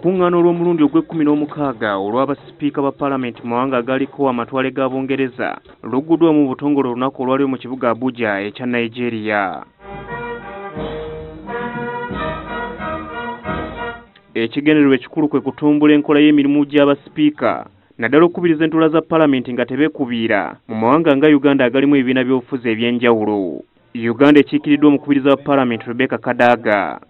Olukungaana olw'omulundi ogw'e16 olwaba Sipiika ba Palamenti mawanga agaaliko amatwale ga Bungereza luguddwa mu butongole olunaku olwaliwo mu kibuga Abuja ekya Nigeria. Ekigendererwa ekikulu kwe kutumbula enkola y'emirimu gy'abasipiika naddala okukubiriza entuula za Palamenti nga tebeekubiira mu mawanga nga Uganda agalimu ebibiina by'obufuzi eby'enjawulo. Uganda ekiikiriddwa omukubiriza wa Palamenti Rebecca Kadaga.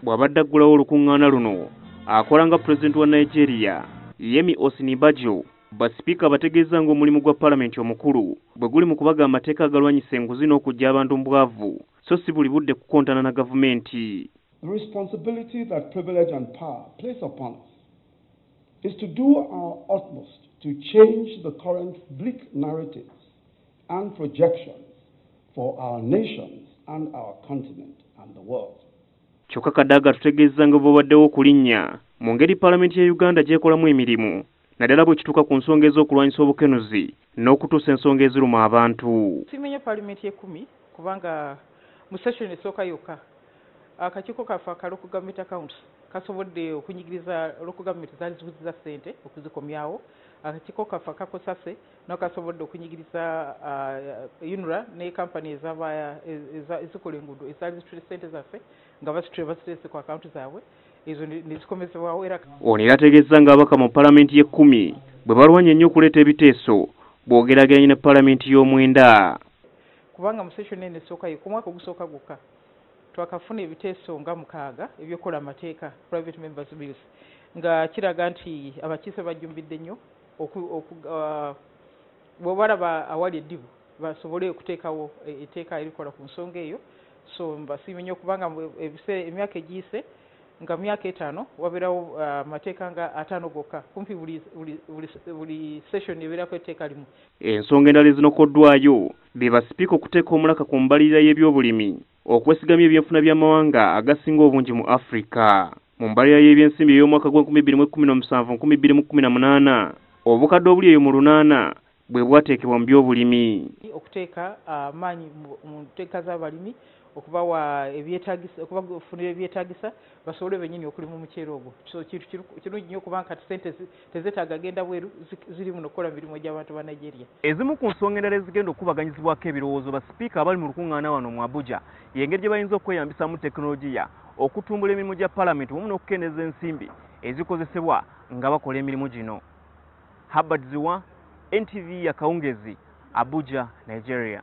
Bw'abadde aggulawo olukungaana luno akola nga pulezidenti wa Nigeria Yemi Osinbajo basipiika bategeeza ng'omulimu gwa Palamenti omukulu bwe guli mu kubaga amateeka agalwanyisa enguzi n'okuggya abantu mu bwavu so si buli budde kukontana na gavumenti. The responsibility that privilege and power place upon us is to do our utmost to change the current bleak narratives and projections for our nations and our continent and the world. Kyokka Kadaga tutegeeza nga wabaddewo okulinya mu ngeri Palamenti ya Uganda gy'ekolamu emirimu naddala bwe kituuka ku nsonga ez'okulwanyisa obukenuzi n'okutuusa ensonga eziruma abantu. Simenya Palamenti y'ekumi kubanga mu session esooka yokka akakiiko kaffe aka local government accounts kasobodde okunyigiriza local government zaali zibuziza ssente okuzikomyawo. Akakiiko kaffe akakosase n'akasobodde okunyigiriza UNRA ne kampani ezikola enguudo ezaali zitule ssente zaffe nga baziteese ku akawunti zaabwe ezo ne zikomezebwawo. Era ono era ategeeza ng'ababaka mu Palamenti y'e10 bwe balwanya ennyo okuleeta ebiteeso bwogerageranye ne Palamenti y'omwenda. Kubanga mu session eno esooka ku mwaka ogusooka gwokka twakafuna ebiteeso nga mukaaga ebyokola amateeka private members bills nga kiraga nti abakiise bajjumbidde nnyo bwe balaba awali eddibu basobole okuteekawo etteeka erikola ku nsonga eyo. So mbasiimye nnyo kubanga emyaka egiyise nga myaka 5 wabeerawo amateeka nga 5 gokka kumpi buli session ebeerako etteeka limu. Ensonga endala ezinokoddwayo be basipiika okuteeka omulaka ku mbalirira y'ebyobulimi okwesigamya ebyenfuna by'amawanga agasinga obungi mu Africa. Mu mbalirira y'ebyensimbi ey'omwaka gwa2017-2018 obukadde obuli eyo mu 8 bwe bwateekebwa mu byobulimi. Okuteeka amaanyi mu nteeka z'abalimi okubawa ebyetaagisa okubafunira ebyetaagisa basobole bennyini okulima omuceere ogwo. So kintu kirungi nnyo kubanga kati ssente tezeetaaga genda bweru ziri muno okukola mirimu gy'abantu ba Nigeria. Ezimu ku nsonga endala ezigenda okubaganyizibwako ebirowoozo basipiika abali mu lukungaana wano mu Abuja y'engeri gye bayinza okweyambisamu tekinologiya okutumbula emirimu gya Palamenti wamu n'okukendeeza ensimbi ezikozesebwa nga bakola emirimu gino. Habad Ziwa, NTV ya Kawungezi, Abuja, Nigeria.